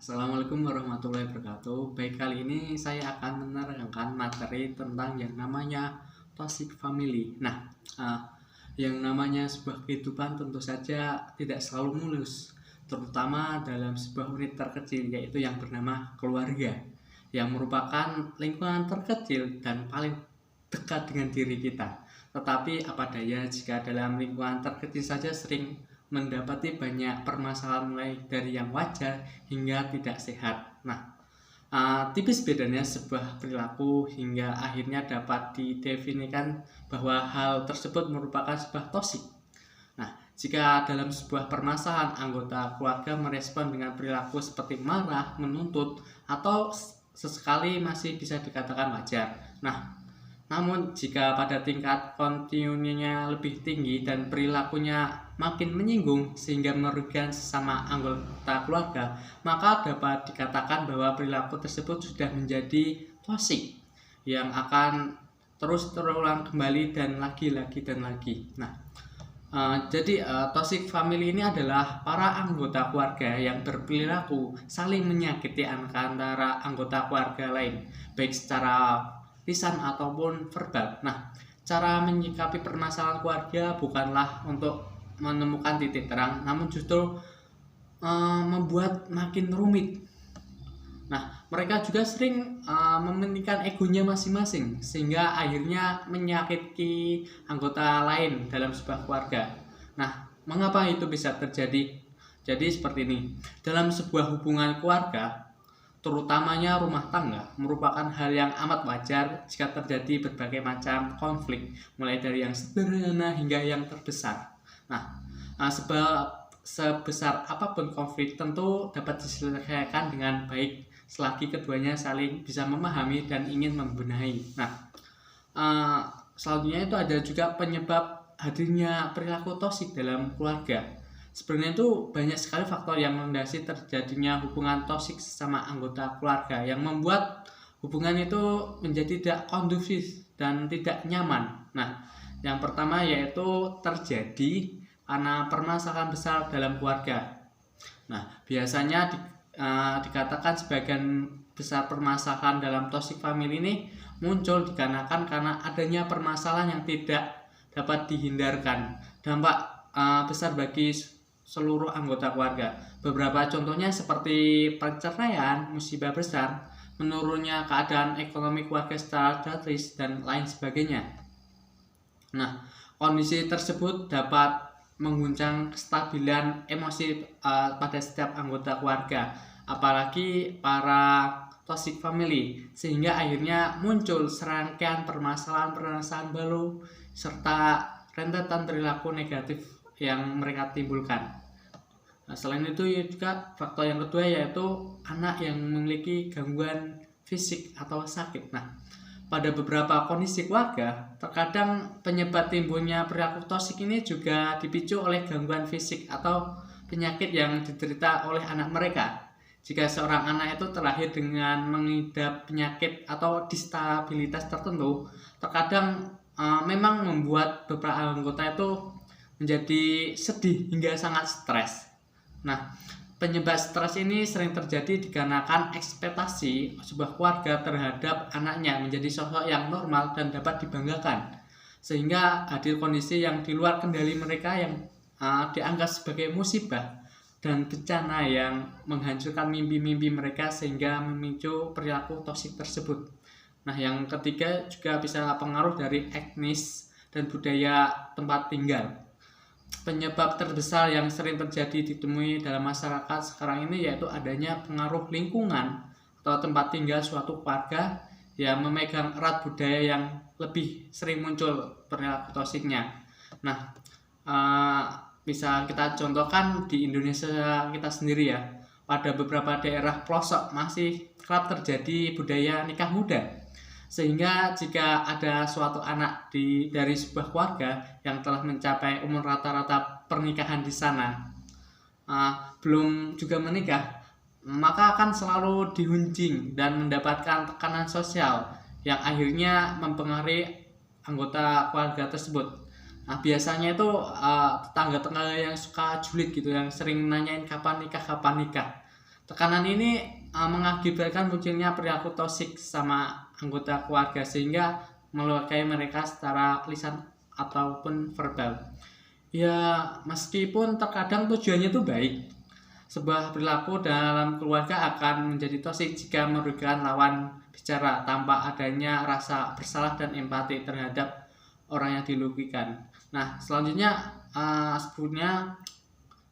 Assalamualaikum warahmatullahi wabarakatuh. Baik, kali ini saya akan menerangkan materi tentang yang namanya toxic family. Yang namanya sebuah kehidupan tentu saja tidak selalu mulus, terutama dalam sebuah unit terkecil, yaitu yang bernama keluarga, yang merupakan lingkungan terkecil dan paling dekat dengan diri kita. Tetapi apa daya jika dalam lingkungan terkecil saja sering mendapati banyak permasalahan, mulai dari yang wajar hingga tidak sehat. Tipis bedanya sebuah perilaku hingga akhirnya dapat didefinisikan bahwa hal tersebut merupakan sebuah toksik. Jika dalam sebuah permasalahan anggota keluarga merespon dengan perilaku seperti marah, menuntut, atau sesekali masih bisa dikatakan wajar. Namun jika pada tingkat kontinuinya lebih tinggi dan perilakunya makin menyinggung sehingga merugikan sesama anggota keluarga, maka dapat dikatakan bahwa perilaku tersebut sudah menjadi toksik yang akan terus terulang kembali dan lagi. Toxic family ini adalah para anggota keluarga yang berperilaku saling menyakiti antara anggota keluarga lain, baik secara lisan ataupun verbal. Cara menyikapi permasalahan keluarga bukanlah untuk menemukan titik terang, namun justru membuat makin rumit. Mereka juga sering mementingkan egonya masing-masing sehingga akhirnya menyakiti anggota lain dalam sebuah keluarga. Mengapa itu bisa terjadi? Jadi seperti ini. Dalam sebuah hubungan keluarga, terutamanya rumah tangga, merupakan hal yang amat wajar jika terjadi berbagai macam konflik, mulai dari yang sederhana hingga yang terbesar. Sebesar apapun konflik tentu dapat diselesaikan dengan baik selagi keduanya saling bisa memahami dan ingin membenahi. Selanjutnya itu ada juga penyebab hadirnya perilaku toksik dalam keluarga. Sebenarnya itu banyak sekali faktor yang mendasari terjadinya hubungan toksik sesama anggota keluarga yang membuat hubungan itu menjadi tidak kondusif dan tidak nyaman. Yang pertama yaitu terjadi karena permasalahan besar dalam keluarga. Biasanya dikatakan sebagian besar permasalahan dalam toxic family ini muncul dikarenakan karena adanya permasalahan yang tidak dapat dihindarkan. Dampak besar bagi seluruh anggota keluarga. Beberapa contohnya seperti perceraian, musibah besar, menurunnya keadaan ekonomi keluarga secara drastis, dan lain sebagainya. Kondisi tersebut dapat mengguncang kestabilan emosi pada setiap anggota keluarga, apalagi para toxic family, sehingga akhirnya muncul serangkaian permasalahan baru serta rentetan perilaku negatif yang mereka timbulkan. Selain itu juga faktor yang kedua yaitu anak yang memiliki gangguan fisik atau sakit. Pada beberapa kondisi keluarga, terkadang penyebab timbulnya perilaku toksik ini juga dipicu oleh gangguan fisik atau penyakit yang diderita oleh anak mereka. Jika seorang anak itu terlahir dengan mengidap penyakit atau disabilitas tertentu, terkadang memang membuat beberapa anggota itu menjadi sedih hingga sangat stres. Penyebab stres ini sering terjadi dikarenakan ekspektasi sebuah keluarga terhadap anaknya menjadi sosok yang normal dan dapat dibanggakan, sehingga hadir kondisi yang di luar kendali mereka yang dianggap sebagai musibah dan bencana yang menghancurkan mimpi-mimpi mereka sehingga memicu perilaku toksik tersebut. Yang ketiga juga bisa pengaruh dari etnis dan budaya tempat tinggal. Penyebab terbesar yang sering terjadi ditemui dalam masyarakat sekarang ini yaitu adanya pengaruh lingkungan atau tempat tinggal suatu keluarga yang memegang erat budaya yang lebih sering muncul perilaku toksiknya. Bisa kita contohkan di Indonesia kita sendiri ya. Pada beberapa daerah pelosok masih kerap terjadi budaya nikah muda, sehingga jika ada suatu anak dari sebuah keluarga yang telah mencapai umur rata-rata pernikahan di sana, belum juga menikah, maka akan selalu dihunjing dan mendapatkan tekanan sosial yang akhirnya mempengaruhi anggota keluarga tersebut. Biasanya itu tetangga-tetangga yang suka julid gitu, yang sering nanyain kapan nikah. Tekanan ini mengakibatkan munculnya perilaku toksik sama anggota keluarga sehingga melukai mereka secara lisan ataupun verbal. Ya, meskipun terkadang tujuannya itu baik, sebuah perilaku dalam keluarga akan menjadi toksik jika merugikan lawan bicara tanpa adanya rasa bersalah dan empati terhadap orang yang dirugikan. Nah, selanjutnya sebutnya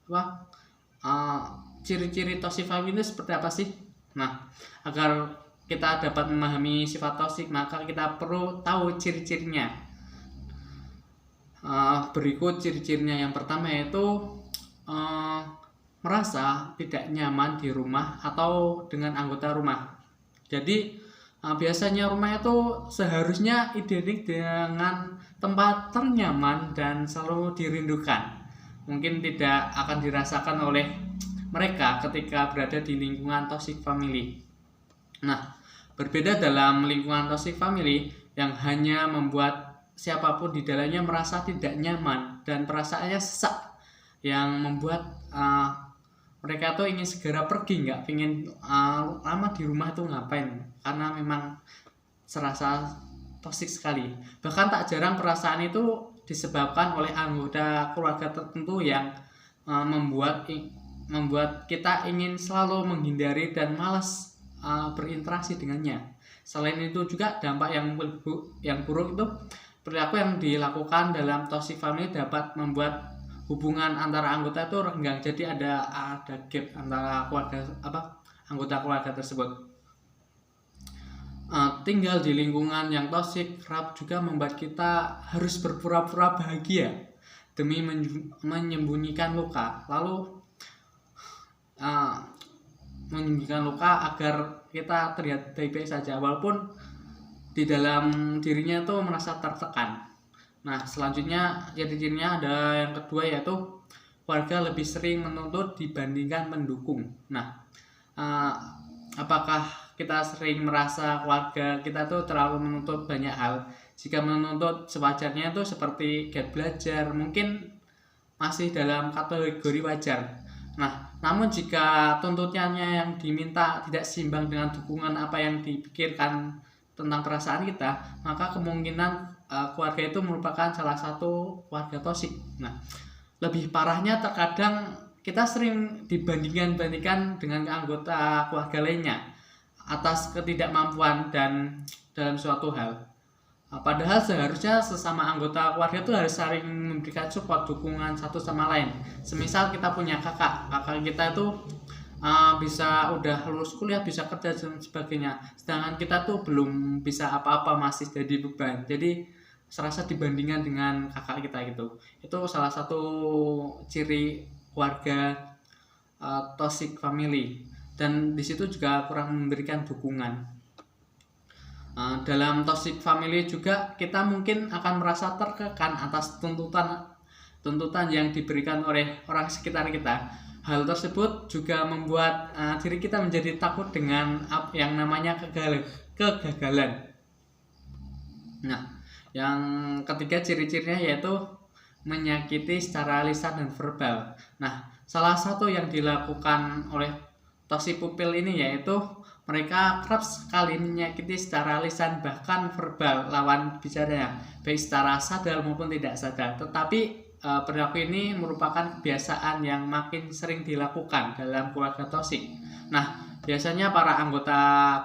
apa? Ciri-ciri toxic family seperti apa sih? Nah, agar kita dapat memahami sifat toksik, maka kita perlu tahu ciri-cirinya. Berikut ciri-cirinya. Yang pertama yaitu merasa tidak nyaman di rumah atau dengan anggota rumah. Jadi biasanya rumah itu seharusnya identik dengan tempat ternyaman dan selalu dirindukan. Mungkin tidak akan dirasakan oleh mereka ketika berada di lingkungan toxic family. Nah, berbeda dalam lingkungan toxic family yang hanya membuat siapapun di dalamnya merasa tidak nyaman dan perasaannya sesak, yang membuat mereka tuh ingin segera pergi, nggak ingin lama di rumah tuh ngapain, karena memang serasa toksik sekali. Bahkan tak jarang perasaan itu disebabkan oleh anggota keluarga tertentu yang membuat kita ingin selalu menghindari dan malas berinteraksi dengannya. Selain itu juga dampak yang buruk itu perilaku yang dilakukan dalam toxic family dapat membuat hubungan antara anggota itu renggang. Jadi ada gap antara anggota keluarga tersebut. Tinggal di lingkungan yang toksik kerap juga membuat kita harus berpura-pura bahagia demi menyembunyikan luka. Lalu menyembunyikan luka agar kita terlihat baik-baik saja, walaupun di dalam dirinya itu merasa tertekan. Nah, selanjutnya ciri-cirinya ada yang kedua, yaitu warga lebih sering menuntut dibandingkan mendukung. Nah, apakah kita sering merasa keluarga kita tuh terlalu menuntut banyak hal? Jika menuntut sewajarnya itu seperti giat belajar, mungkin masih dalam kategori wajar. Nah, namun jika tuntutannya yang diminta tidak seimbang dengan dukungan apa yang dipikirkan tentang perasaan kita, maka kemungkinan keluarga itu merupakan salah satu keluarga toksik. Nah, lebih parahnya terkadang kita sering dibandingkan dengan anggota keluarga lainnya atas ketidakmampuan dan dalam suatu hal. Padahal seharusnya sesama anggota keluarga itu harus saling memberikan support, dukungan satu sama lain. Semisal kita punya kakak kita itu bisa udah lulus kuliah, bisa kerja dan sebagainya, sedangkan kita tuh belum bisa apa-apa, masih jadi beban. Jadi serasa dibandingkan dengan kakak kita gitu. Itu salah satu ciri keluarga toxic family, dan disitu juga kurang memberikan dukungan. Dalam toxic family juga kita mungkin akan merasa tertekan atas tuntutan yang diberikan oleh orang sekitar kita. Hal tersebut juga membuat diri kita menjadi takut dengan yang namanya kegagalan. Nah, yang ketiga ciri-cirinya yaitu menyakiti secara lisan dan verbal. Nah, salah satu yang dilakukan oleh toxic pupil ini yaitu mereka kerap sekali menyakiti secara lisan bahkan verbal lawan bicaranya, baik secara sadar maupun tidak sadar. Tetapi perilaku ini merupakan kebiasaan yang makin sering dilakukan dalam keluarga toksik. Nah, biasanya para anggota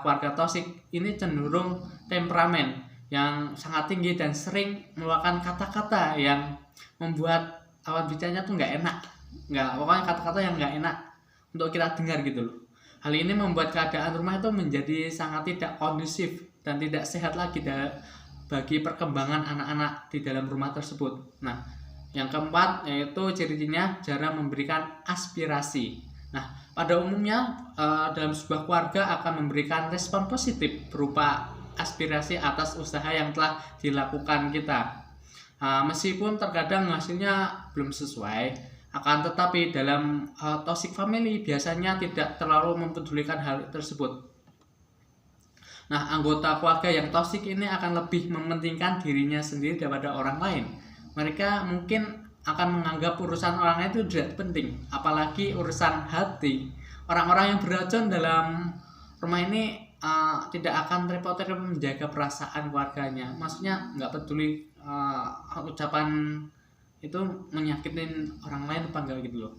keluarga toksik ini cenderung temperamen yang sangat tinggi dan sering mengeluarkan kata-kata yang membuat lawan bicaranya tuh nggak enak. Pokoknya kata-kata yang nggak enak untuk kita dengar gitu loh. Hal ini membuat keadaan rumah itu menjadi sangat tidak kondusif dan tidak sehat lagi bagi perkembangan anak-anak di dalam rumah tersebut. Nah, yang keempat yaitu ciri-cirinya jarang memberikan aspirasi. Nah, pada umumnya dalam sebuah keluarga akan memberikan respon positif berupa aspirasi atas usaha yang telah dilakukan kita. Meskipun terkadang hasilnya belum sesuai, akan tetapi dalam toxic family biasanya tidak terlalu mempedulikan hal tersebut. Nah, anggota keluarga yang toksik ini akan lebih mementingkan dirinya sendiri daripada orang lain. Mereka mungkin akan menganggap urusan orang lain itu tidak penting, apalagi urusan hati, orang-orang yang beracun dalam rumah ini tidak akan repot-repot menjaga perasaan keluarganya. Maksudnya nggak peduli ucapan itu menyakitin orang lain apa enggak gitu loh.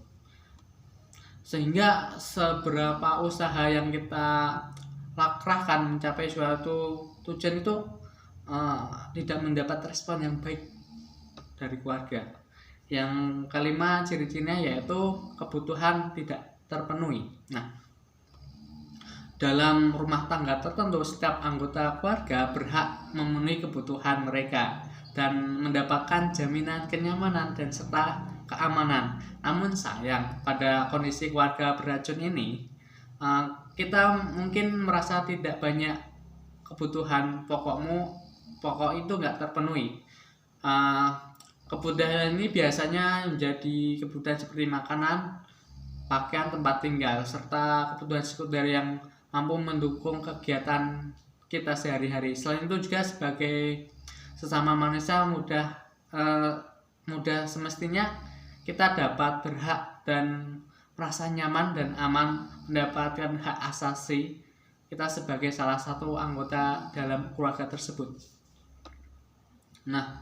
Sehingga seberapa usaha yang kita lakrahkan mencapai suatu tujuan itu tidak mendapat respon yang baik dari keluarga. Yang kelima, ciri-cirinya yaitu kebutuhan tidak terpenuhi. Nah, dalam rumah tangga tertentu, setiap anggota keluarga berhak memenuhi kebutuhan mereka dan mendapatkan jaminan kenyamanan dan serta keamanan. Namun sayang, pada kondisi keluarga beracun ini, kita mungkin merasa tidak banyak kebutuhan pokok itu nggak terpenuhi. Kebutuhan ini biasanya menjadi kebutuhan seperti makanan, pakaian, tempat tinggal, serta kebutuhan sekunder yang mampu mendukung kegiatan kita sehari-hari. Selain itu juga sebagai sesama manusia mudah semestinya kita dapat berhak dan merasa nyaman dan aman mendapatkan hak asasi kita sebagai salah satu anggota dalam keluarga tersebut. Nah,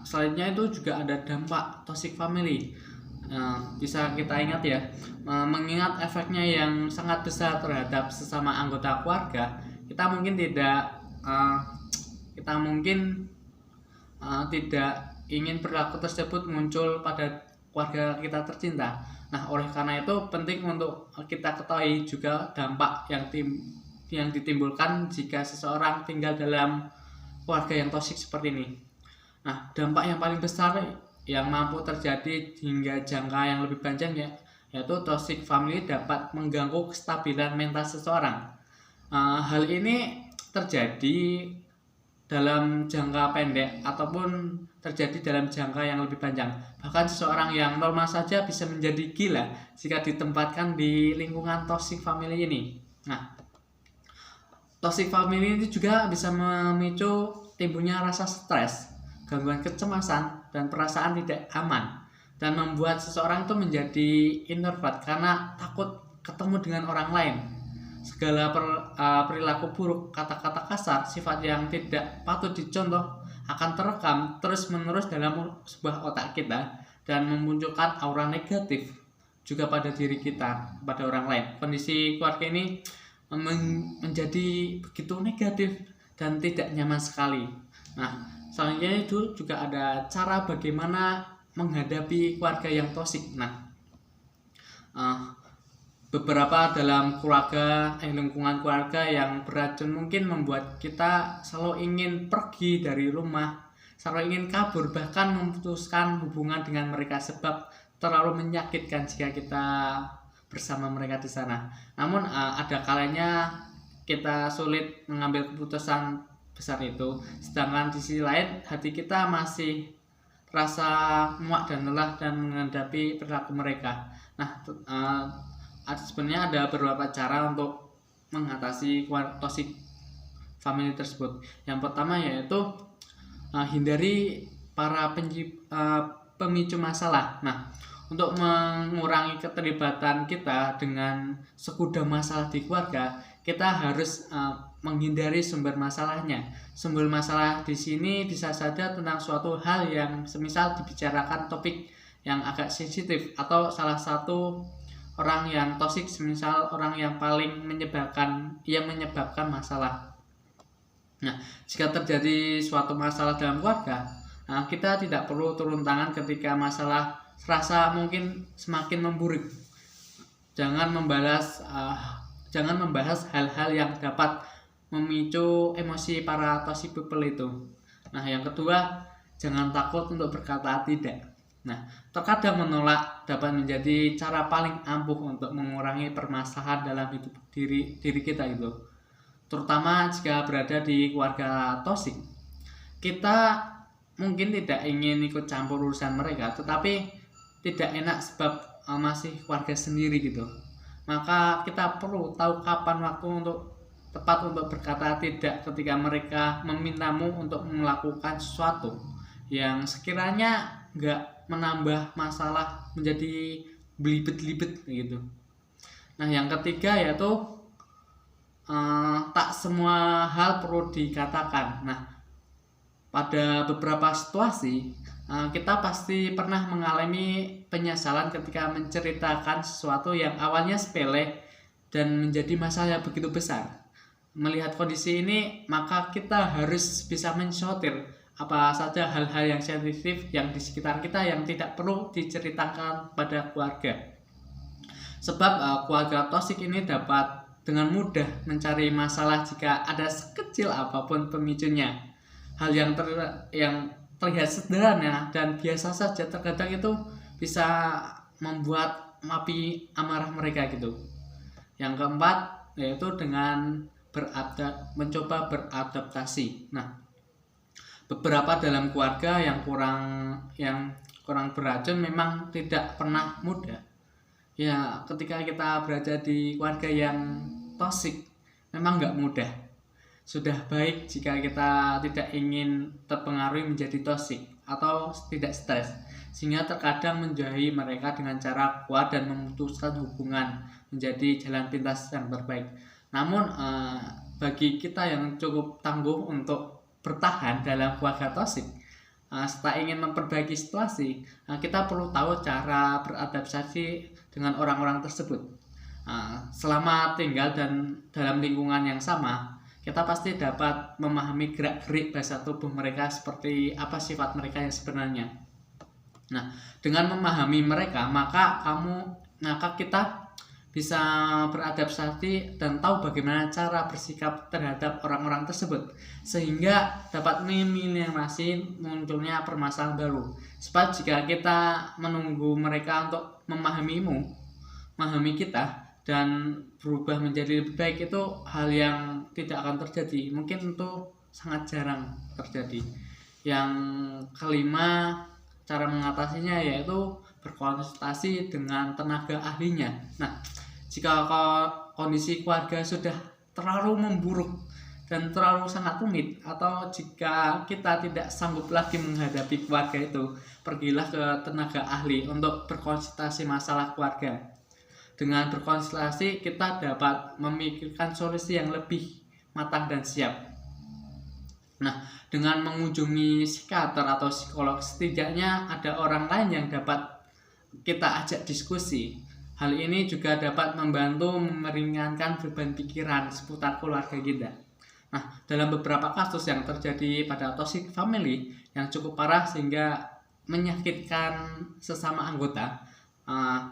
selanjutnya itu juga ada dampak toxic family. Bisa kita ingat ya, mengingat efeknya yang sangat besar terhadap sesama anggota keluarga, kita mungkin tidak ingin perilaku tersebut muncul pada keluarga kita tercinta. Nah, oleh karena itu penting untuk kita ketahui juga dampak yang ditimbulkan jika seseorang tinggal dalam keluarga yang toksik seperti ini. Nah, dampak yang paling besar yang mampu terjadi hingga jangka yang lebih panjang yaitu toxic family dapat mengganggu kestabilan mental seseorang. Hal ini terjadi dalam jangka pendek ataupun terjadi dalam jangka yang lebih panjang. Bahkan seseorang yang normal saja bisa menjadi gila jika ditempatkan di lingkungan toxic family ini. Nah, toxic family ini juga bisa memicu timbulnya rasa stres, gangguan kecemasan, dan perasaan tidak aman, dan membuat seseorang itu menjadi introvert karena takut ketemu dengan orang lain. Segala perilaku buruk, kata-kata kasar, sifat yang tidak patut dicontoh akan terekam terus-menerus dalam sebuah otak kita dan memunculkan aura negatif juga pada diri kita, pada orang lain. Kondisi keluarga ini menjadi begitu negatif dan tidak nyaman sekali. Nah, selanjutnya itu juga ada cara bagaimana menghadapi keluarga yang toksik. Nah, beberapa dalam lingkungan keluarga yang beracun mungkin membuat kita selalu ingin pergi dari rumah, selalu ingin kabur, bahkan memutuskan hubungan dengan mereka sebab terlalu menyakitkan jika kita bersama mereka di sana. Namun ada kalanya kita sulit mengambil keputusan besar itu, sedangkan di sisi lain hati kita masih rasa muak dan lelah dan menghadapi perilaku mereka. Nah, sebenarnya ada beberapa cara untuk mengatasi toxic family tersebut. Yang pertama yaitu hindari para pemicu masalah. Nah, untuk mengurangi keterlibatan kita dengan segudang masalah di keluarga, kita harus menghindari sumber masalahnya. Sumber masalah di sini bisa saja tentang suatu hal yang semisal dibicarakan topik yang agak sensitif atau salah satu orang yang toksik, semisal orang yang paling menyebabkan masalah. Nah, jika terjadi suatu masalah dalam keluarga, kita tidak perlu turun tangan ketika masalah serasa mungkin semakin memburuk. Jangan membahas hal-hal yang dapat memicu emosi para toxic people itu. Nah, yang kedua, jangan takut untuk berkata tidak. Nah, terkadang menolak dapat menjadi cara paling ampuh untuk mengurangi permasalahan dalam hidup diri kita itu. Terutama jika berada di keluarga toksik. Kita mungkin tidak ingin ikut campur urusan mereka, tetapi tidak enak sebab masih keluarga sendiri gitu. Maka kita perlu tahu kapan waktu tepat untuk berkata tidak ketika mereka memintamu untuk melakukan sesuatu yang sekiranya nggak menambah masalah menjadi belibet-libet gitu. Nah, yang ketiga yaitu tak semua hal perlu dikatakan. Nah, pada beberapa situasi kita pasti pernah mengalami penyesalan ketika menceritakan sesuatu yang awalnya sepele dan menjadi masalah yang begitu besar. Melihat kondisi ini, maka kita harus bisa mensortir apa saja hal-hal yang sensitif yang di sekitar kita yang tidak perlu diceritakan pada keluarga. Sebab keluarga toksik ini dapat dengan mudah mencari masalah jika ada sekecil apapun pemicunya. Hal yang terlihat sederhana dan biasa saja terkadang itu bisa membuat api amarah mereka gitu. Yang keempat yaitu dengan mencoba beradaptasi. Nah, beberapa dalam keluarga yang kurang beracun memang tidak pernah mudah. Ya, ketika kita berada di keluarga yang toksik memang nggak mudah. Sudah baik jika kita tidak ingin terpengaruhi menjadi toksik atau tidak stres, sehingga terkadang menjauhi mereka dengan cara kuat dan memutuskan hubungan menjadi jalan pintas yang terbaik. Namun bagi kita yang cukup tangguh untuk bertahan dalam keluarga toksik, setelah ingin memperbaiki situasi, kita perlu tahu cara beradaptasi dengan orang-orang tersebut. Selama tinggal dan dalam lingkungan yang sama, kita pasti dapat memahami gerak-gerik bahasa tubuh mereka seperti apa sifat mereka yang sebenarnya. Nah, dengan memahami mereka, maka kita bisa beradaptasi dan tahu bagaimana cara bersikap terhadap orang-orang tersebut, sehingga dapat meminimalisir munculnya permasalahan baru. Sebab jika kita menunggu mereka untuk memahami kita dan berubah menjadi lebih baik, itu hal yang tidak akan terjadi, mungkin itu sangat jarang terjadi. Yang kelima, cara mengatasinya yaitu berkonsultasi dengan tenaga ahlinya. Nah, jika kondisi keluarga sudah terlalu memburuk dan terlalu sangat rumit, atau jika kita tidak sanggup lagi menghadapi keluarga itu, pergilah ke tenaga ahli untuk berkonsultasi masalah keluarga. Dengan berkonsultasi, kita dapat memikirkan solusi yang lebih matang dan siap. Nah, dengan mengunjungi psikiater atau psikolog, setidaknya ada orang lain yang dapat kita ajak diskusi. Hal ini juga dapat membantu meringankan beban pikiran seputar keluarga kita. Nah, dalam beberapa kasus yang terjadi pada toxic family yang cukup parah sehingga menyakitkan sesama anggota,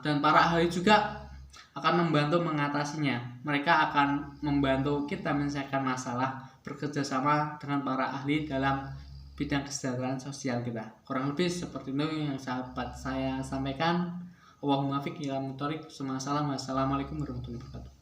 dan para ahli juga akan membantu mengatasinya. Mereka akan membantu kita menyelesaikan masalah bekerja sama dengan para ahli dalam bidang kesejahteraan sosial kita. Kurang lebih seperti itu yang sahabat saya sampaikan. Wassalamualaikum warahmatullahi wabarakatuh.